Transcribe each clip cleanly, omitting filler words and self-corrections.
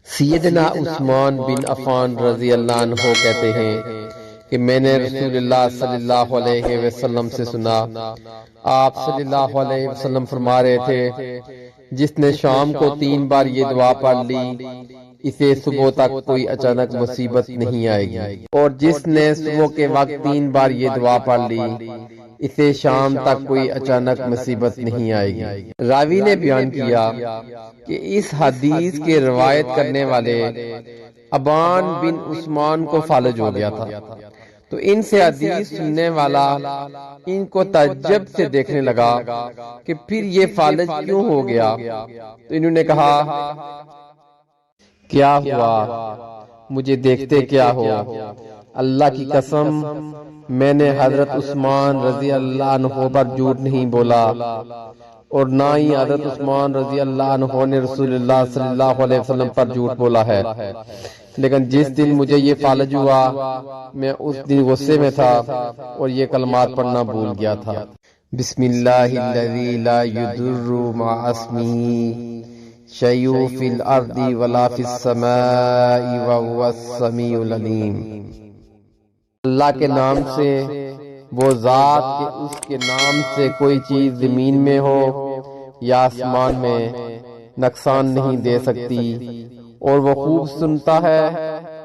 سیدنا عثمان بن عفان رضی اللہ عنہ کہتے ہیں کہ میں نے رسول اللہ صلی اللہ علیہ وسلم سے سنا، آپ صلی اللہ علیہ وسلم فرما رہے تھے، جس نے شام کو 3 بار یہ دعا پڑھ لی اسے صبح تک کوئی اچانک مصیبت نہیں آئے گی، اور جس نے صبح کے وقت 3 بار یہ دعا پڑھ لی اسے شام تک کوئی اچانک مصیبت نہیں آئے گی۔ راوی نے بیان کیا کہ اس حدیث کے روایت کرنے والے ابان بن عثمان کو فالج ہو گیا تھا، تو ان سے حدیث سننے والا ان کو تعجب سے دیکھنے لگا کہ پھر یہ فالج کیوں ہو گیا، تو انہوں نے کہا، کیا ہوا، مجھے دیکھتے کیا ہو؟ اللہ کی قسم میں نے حضرت عثمان رضی اللہ عنہ پر جھوٹ نہیں بولا، اور نہ ہی حضرت عثمان رضی اللہ عنہ نے رسول اللہ صلی اللہ علیہ وسلم پر جھوٹ بولا ہے، لیکن جس دن مجھے یہ فالج ہوا میں اس دن غصے میں تھا اور یہ کلمات پڑھنا بھول گیا تھا۔ بسم اللہ الذی لا یضر مع اسمہ شیء فی الارض ولا فی السماء وهو السمیع العلیم۔ اللہ کے نام سے، وہ ذات کہ اس کے نام سے کوئی چیز زمین میں ہو یا آسمان میں نقصان نہیں دے سکتی، اور وہ خوب سنتا ہے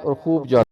اور خوب جانتا ہے۔